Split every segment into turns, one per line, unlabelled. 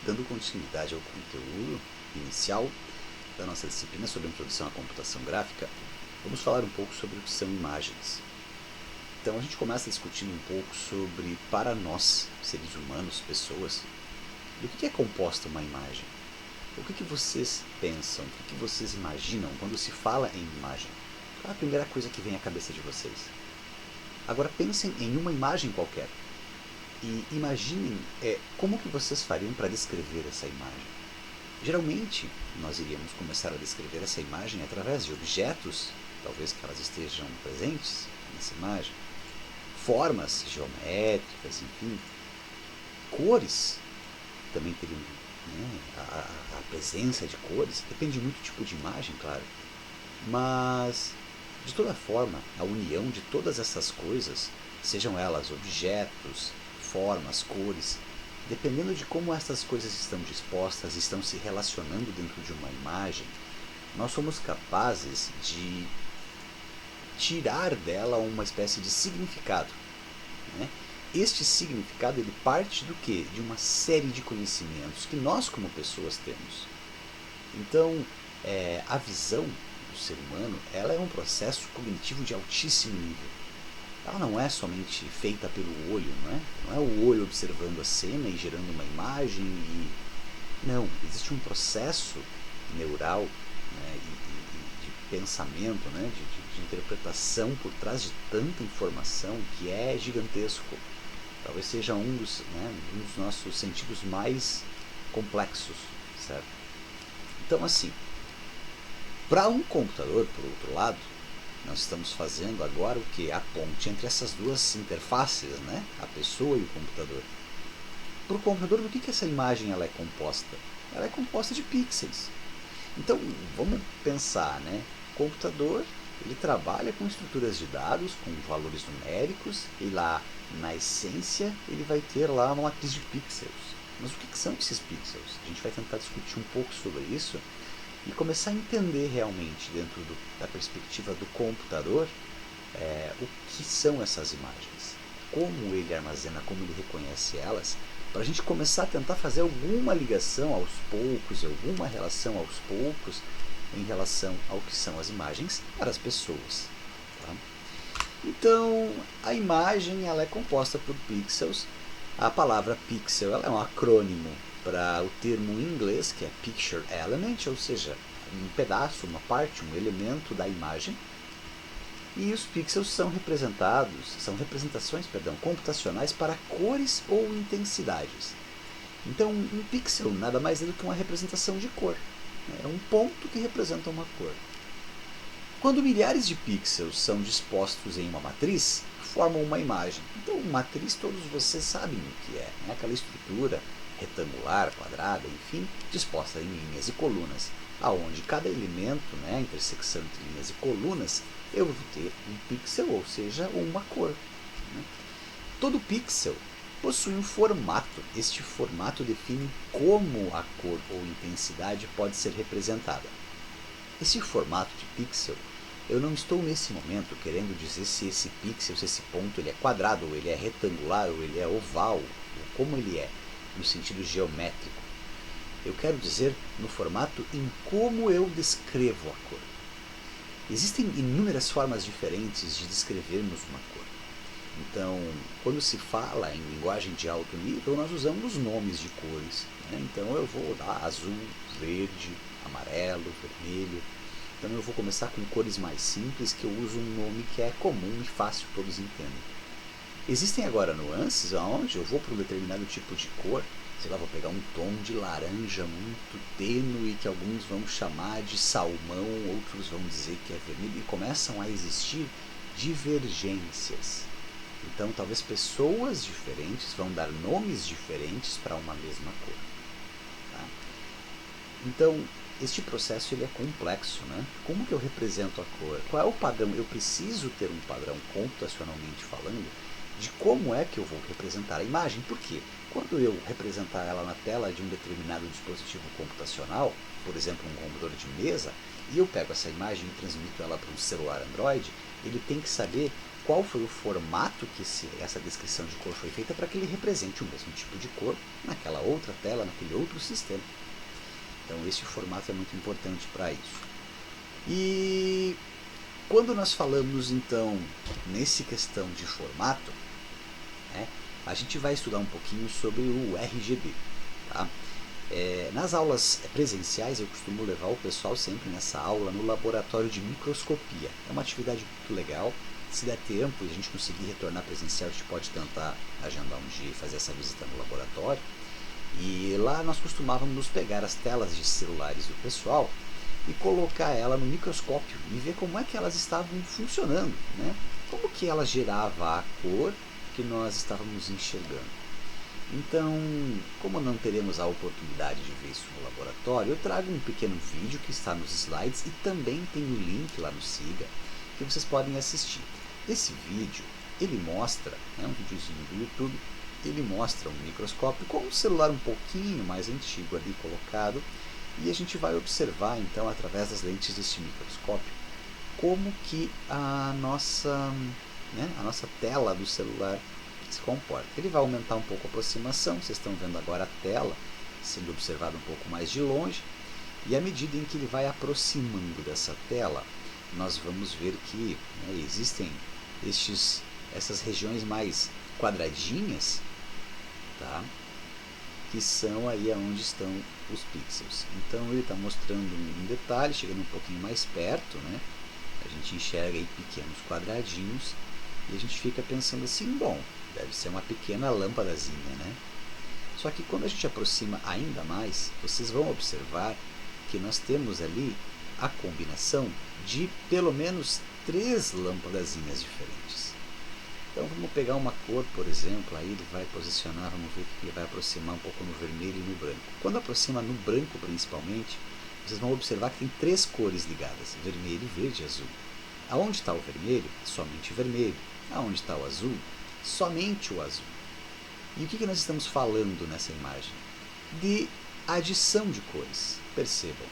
dando continuidade ao conteúdo inicial da nossa disciplina sobre introdução à computação gráfica, vamos falar um pouco sobre o que são imagens. Então a gente começa discutindo um pouco sobre, para nós, seres humanos, pessoas, do que é composta uma imagem. O que vocês pensam, o que vocês imaginam quando se fala em imagem? Qual é a primeira coisa que vem à cabeça de vocês? Agora pensem em uma imagem qualquer e imaginem como que vocês fariam para descrever essa imagem. Geralmente, nós iríamos começar a descrever essa imagem através de objetos, talvez que elas estejam presentes nessa imagem, formas geométricas, enfim, cores, também teriam a presença de cores, depende muito do tipo de imagem, claro, mas de toda forma, a união de todas essas coisas, sejam elas objetos, formas, cores, dependendo de como essas coisas estão dispostas, estão se relacionando dentro de uma imagem, nós somos capazes de tirar dela uma espécie de significado. Este significado ele parte do quê? De uma série de conhecimentos que nós como pessoas temos. Então, a visão do ser humano ela é um processo cognitivo de altíssimo nível. Ela não é somente feita pelo olho, não é o olho observando a cena e gerando uma imagem. Não, existe um processo neural e de pensamento, de interpretação por trás de tanta informação que é gigantesco. Talvez seja um dos nossos sentidos mais complexos, certo? Então, assim, para um computador, por outro lado, nós estamos fazendo agora o que? A ponte entre essas duas interfaces, a pessoa e o computador. Para o computador, do que essa imagem ela é composta? Ela é composta de pixels. Então, vamos pensar, o computador ele trabalha com estruturas de dados, com valores numéricos, e lá, na essência, ele vai ter lá uma matriz de pixels. Mas o que são esses pixels? A gente vai tentar discutir um pouco sobre isso e começar a entender realmente, dentro da perspectiva do computador, o que são essas imagens, como ele armazena, como ele reconhece elas, para a gente começar a tentar fazer alguma ligação aos poucos, alguma relação aos poucos, em relação ao que são as imagens para as pessoas. Tá? Então, a imagem ela é composta por pixels. A palavra pixel ela é um acrônimo para o termo em inglês, que é Picture Element, ou seja, um pedaço, uma parte, um elemento da imagem. E os pixels são representações computacionais para cores ou intensidades. Então, um pixel nada mais é do que uma representação de cor. É um ponto que representa uma cor. Quando milhares de pixels são dispostos em uma matriz, formam uma imagem. Então, matriz todos vocês sabem o que é. Aquela estrutura retangular, quadrada, enfim, disposta em linhas e colunas, aonde cada elemento, a intersecção entre linhas e colunas, eu vou ter um pixel, ou seja, uma cor. Todo pixel possui um formato. Este formato define como a cor ou intensidade pode ser representada. Esse formato de pixel, eu não estou nesse momento querendo dizer se esse pixel, se esse ponto ele é quadrado, ou ele é retangular, ou ele é oval, ou como ele é, no sentido geométrico. Eu quero dizer no formato em como eu descrevo a cor. Existem inúmeras formas diferentes de descrevermos uma cor. Então, quando se fala em linguagem de alto nível, nós usamos nomes de cores. Então eu vou dar azul, verde, amarelo, vermelho. Então eu vou começar com cores mais simples, que eu uso um nome que é comum e fácil, todos entendem. Existem agora nuances onde eu vou para um determinado tipo de cor, sei lá, vou pegar um tom de laranja muito tênue, que alguns vão chamar de salmão, outros vão dizer que é vermelho, e começam a existir divergências. Então, talvez pessoas diferentes vão dar nomes diferentes para uma mesma cor. Tá? Então, este processo ele é complexo. Como que eu represento a cor? Qual é o padrão? Eu preciso ter um padrão, computacionalmente falando, de como é que eu vou representar a imagem. Por quê? Quando eu representar ela na tela de um determinado dispositivo computacional, por exemplo, um computador de mesa, e eu pego essa imagem e transmito ela para um celular Android, ele tem que saber qual foi o formato que essa descrição de cor foi feita para que ele represente o mesmo tipo de cor naquela outra tela, naquele outro sistema. Então esse formato é muito importante para isso. E quando nós falamos então nesse questão de formato, né, a gente vai estudar um pouquinho sobre o RGB. Tá? Nas aulas presenciais eu costumo levar o pessoal sempre nessa aula no laboratório de microscopia. É uma atividade muito legal. Se der tempo e a gente conseguir retornar presencial, a gente pode tentar agendar um dia e fazer essa visita no laboratório. E lá nós costumávamos pegar as telas de celulares do pessoal e colocar ela no microscópio e ver como é que elas estavam funcionando, né? Como que ela gerava a cor que nós estávamos enxergando. Então, como não teremos a oportunidade de ver isso no laboratório, eu trago um pequeno vídeo que está nos slides e também tem o link lá no Siga, que vocês podem assistir. Esse vídeo, ele mostra, um videozinho do YouTube, ele mostra um microscópio com um celular um pouquinho mais antigo ali colocado, e a gente vai observar então através das lentes desse microscópio como que a nossa tela do celular se comporta. Ele vai aumentar um pouco a aproximação, vocês estão vendo agora a tela sendo observada um pouco mais de longe, e à medida em que ele vai aproximando dessa tela, nós vamos ver que existem essas regiões mais quadradinhas, tá? Que são aí onde estão os pixels. Então ele está mostrando um detalhe, chegando um pouquinho mais perto, né? A gente enxerga aí pequenos quadradinhos e a gente fica pensando assim, bom, deve ser uma pequena lâmpadazinha, né? Só que quando a gente aproxima ainda mais, vocês vão observar que nós temos ali a combinação de pelo menos 3 lâmpadazinhas diferentes. Então vamos pegar uma cor, por exemplo, aí ele vai posicionar, vamos ver que ele vai aproximar um pouco no vermelho e no branco. Quando aproxima no branco principalmente, vocês vão observar que tem 3 cores ligadas, vermelho, verde e azul. Aonde está o vermelho? Somente o vermelho. Aonde está o azul? Somente o azul. E o que nós estamos falando nessa imagem? De adição de cores, percebam,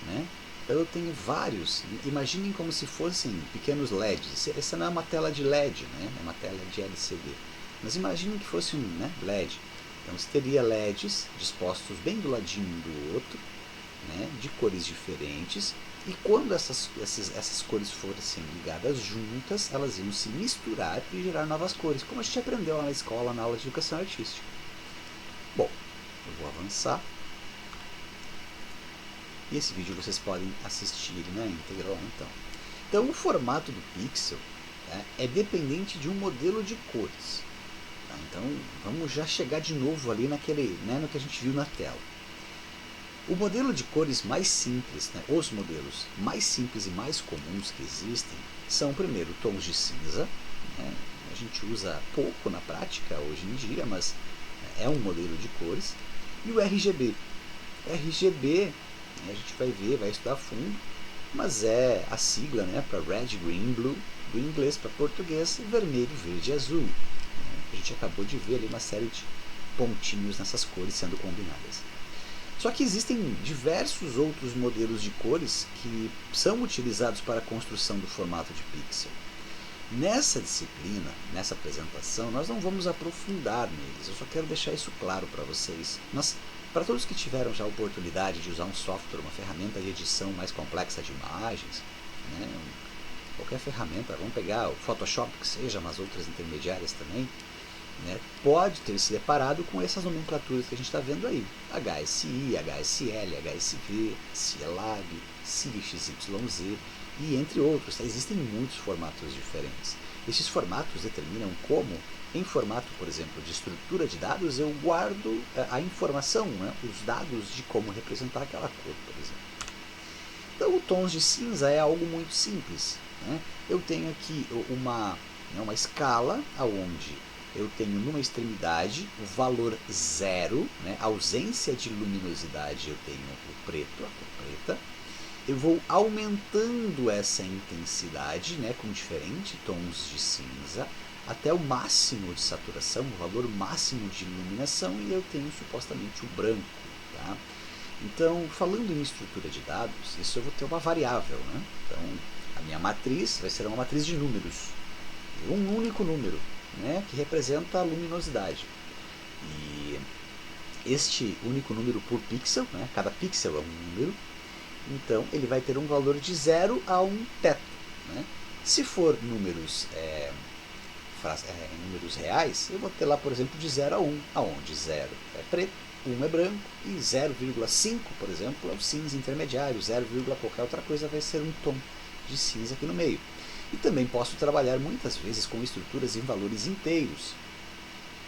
né? Então eu tenho vários, imaginem como se fossem pequenos LEDs. Essa não é uma tela de LED, né? É uma tela de LCD. Mas imaginem que fosse um LED. Então você teria LEDs dispostos bem do ladinho um do outro, né? De cores diferentes. E quando essas cores fossem ligadas juntas, elas iam se misturar e gerar novas cores, como a gente aprendeu lá na escola, na aula de educação artística. Bom, eu vou avançar. E esse vídeo vocês podem assistir na íntegra lá então. Então o formato do pixel, tá, é dependente de um modelo de cores. Tá? Então vamos já chegar de novo ali no que a gente viu na tela. O modelo de cores mais simples, os modelos mais simples e mais comuns que existem são, primeiro, tons de cinza. A gente usa pouco na prática hoje em dia, mas é um modelo de cores. E o RGB. RGB, a gente vai ver, vai estudar a fundo, mas é a sigla para Red, Green, Blue, do inglês para português, vermelho, verde e azul. A gente acabou de ver ali uma série de pontinhos nessas cores sendo combinadas. Só que existem diversos outros modelos de cores que são utilizados para a construção do formato de pixel. Nessa disciplina, nessa apresentação, nós não vamos aprofundar neles, eu só quero deixar isso claro para vocês. Para todos que tiveram já a oportunidade de usar um software, uma ferramenta de edição mais complexa de imagens, qualquer ferramenta, vamos pegar o Photoshop que seja, mas outras intermediárias também, pode ter se deparado com essas nomenclaturas que a gente está vendo aí. HSI, HSL, HSV, CLAB, CXYZ e entre outros. Existem muitos formatos diferentes. Esses formatos determinam como, em formato, por exemplo, de estrutura de dados, eu guardo a informação, os dados de como representar aquela cor, por exemplo. Então, o tons de cinza é algo muito simples. Eu tenho aqui uma escala onde eu tenho numa extremidade o valor 0, ausência de luminosidade, eu tenho o preto, a cor preta. Eu vou aumentando essa intensidade com diferentes tons de cinza até o máximo de saturação, o valor máximo de iluminação, e eu tenho supostamente o branco. Tá? Então, falando em estrutura de dados, isso eu vou ter uma variável. Então, a minha matriz vai ser uma matriz de números. um único número, né, que representa a luminosidade. E este único número por pixel, né, cada pixel é um número, então ele vai ter um valor de 0 a um teto. Né? Se for números números reais, eu vou ter lá, por exemplo, de 0 a 1, aonde 0 é preto, 1 é branco e 0,5, por exemplo, é o cinza intermediário, 0, qualquer outra coisa vai ser um tom de cinza aqui no meio. E também posso trabalhar muitas vezes com estruturas em valores inteiros.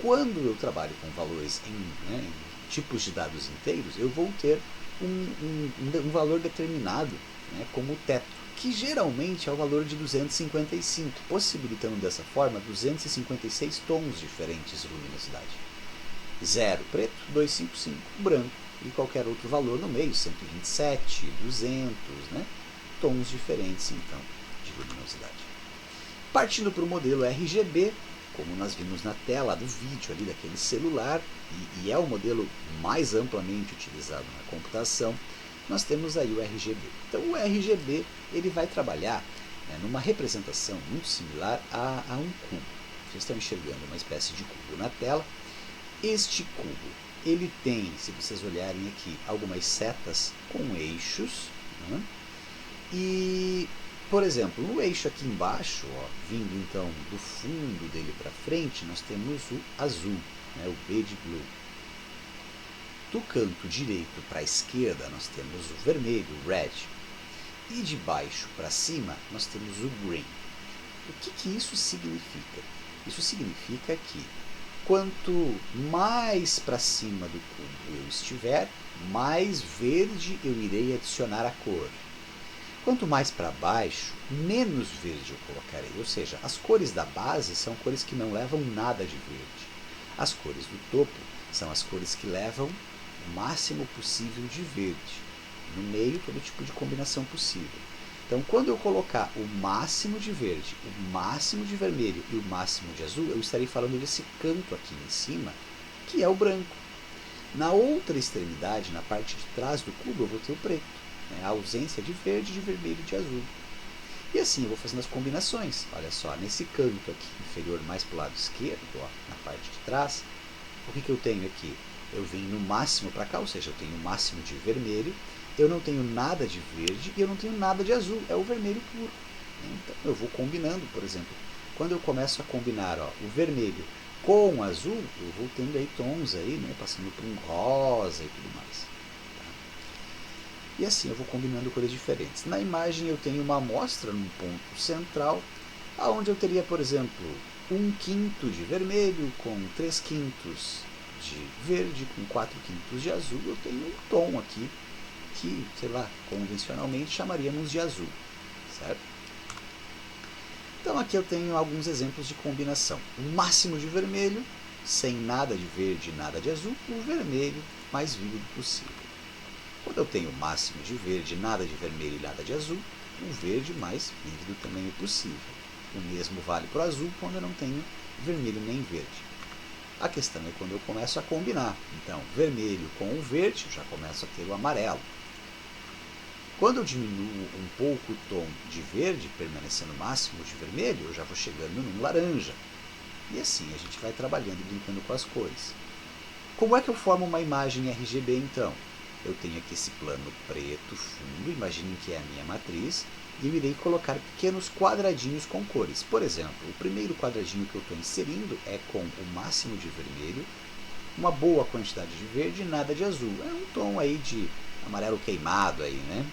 Quando eu trabalho com valores em tipos de dados inteiros, eu vou ter um valor determinado, né, como teto, que geralmente é o valor de 255, possibilitando dessa forma 256 tons diferentes de luminosidade. 0 preto, 255 branco e qualquer outro valor no meio, 127, 200, né? Tons diferentes então de luminosidade. Partindo para o modelo RGB, como nós vimos na tela do vídeo ali daquele celular, e é o modelo mais amplamente utilizado na computação, nós temos aí o RGB. Então o RGB ele vai trabalhar, né, numa representação muito similar a um cubo. Vocês estão enxergando uma espécie de cubo na tela. Este cubo ele tem, se vocês olharem aqui, algumas setas com eixos, né? E, por exemplo, no eixo aqui embaixo, ó, vindo então do fundo dele para frente, nós temos o azul, né, o beige blue. Do canto direito para a esquerda, nós temos o vermelho, o red. E de baixo para cima, nós temos o green. O que isso significa? Isso significa que quanto mais para cima do cubo eu estiver, mais verde eu irei adicionar a cor. Quanto mais para baixo, menos verde eu colocarei. Ou seja, as cores da base são cores que não levam nada de verde. As cores do topo são as cores que levam o máximo possível de verde. No meio, todo tipo de combinação possível. Então, quando eu colocar o máximo de verde, o máximo de vermelho e o máximo de azul, eu estarei falando desse canto aqui em cima, que é o branco. Na outra extremidade, na parte de trás do cubo, eu vou ter o preto, né? A ausência de verde, de vermelho e de azul. E assim eu vou fazendo as combinações. Olha só, nesse canto aqui inferior, mais para o lado esquerdo, ó, na parte de trás, o que eu tenho aqui? Eu venho no máximo para cá, ou seja, eu tenho o máximo de vermelho, eu não tenho nada de verde e eu não tenho nada de azul, é o vermelho puro. Então eu vou combinando, por exemplo, quando eu começo a combinar, ó, o vermelho com o azul, eu vou tendo aí tons aí, né, passando por um rosa e tudo mais. Tá? E assim eu vou combinando cores diferentes. Na imagem eu tenho uma amostra num ponto central, onde eu teria, por exemplo, 1/5 de vermelho com 3/5 de verde, com 4/5 de azul. Eu tenho um tom aqui que, sei lá, convencionalmente chamaríamos de azul, certo? Então aqui eu tenho alguns exemplos de combinação. O máximo de vermelho, sem nada de verde e nada de azul, o vermelho mais vívido possível. Quando eu tenho o máximo de verde, nada de vermelho e nada de azul, o verde mais vívido também é possível. O mesmo vale para o azul quando eu não tenho vermelho nem verde. A questão é quando eu começo a combinar. Então, vermelho com o verde, eu já começo a ter o amarelo. Quando eu diminuo um pouco o tom de verde, permanecendo o máximo de vermelho, eu já vou chegando num laranja. E assim a gente vai trabalhando e brincando com as cores. Como é que eu formo uma imagem RGB então? Eu tenho aqui esse plano preto fundo, imaginem que é a minha matriz, e eu irei colocar pequenos quadradinhos com cores. Por exemplo, o primeiro quadradinho que eu estou inserindo é com o máximo de vermelho, uma boa quantidade de verde e nada de azul. É um tom aí de amarelo queimado aí, né?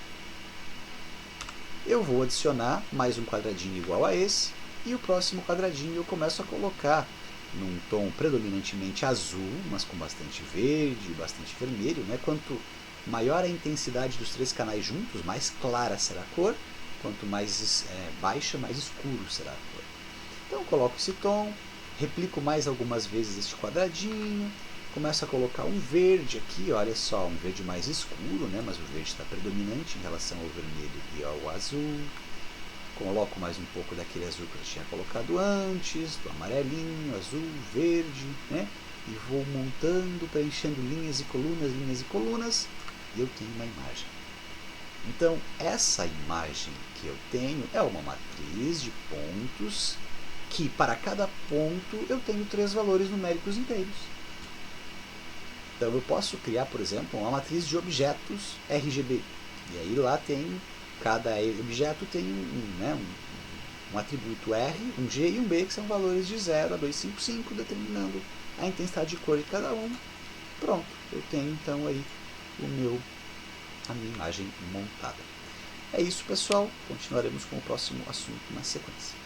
Eu vou adicionar mais um quadradinho igual a esse, e o próximo quadradinho eu começo a colocar num tom predominantemente azul, mas com bastante verde e bastante vermelho, né? Quanto maior a intensidade dos três canais juntos, mais clara será a cor, quanto mais baixa, mais escuro será a cor. Então eu coloco esse tom, replico mais algumas vezes este quadradinho, começo a colocar um verde aqui, olha só, um verde mais escuro, né? Mas o verde está predominante em relação ao vermelho e ao azul. Coloco mais um pouco daquele azul que eu tinha colocado antes, do amarelinho, azul, verde, né? E vou montando, preenchendo linhas e colunas, e eu tenho uma imagem. Então, essa imagem que eu tenho é uma matriz de pontos que para cada ponto eu tenho 3 valores numéricos inteiros. Então eu posso criar, por exemplo, uma matriz de objetos RGB. E aí lá tem, cada objeto tem um atributo R, um G e um B, que são valores de 0 a 255, determinando a intensidade de cor de cada um. Pronto, eu tenho então aí a minha imagem montada. É isso, pessoal. Continuaremos com o próximo assunto na sequência.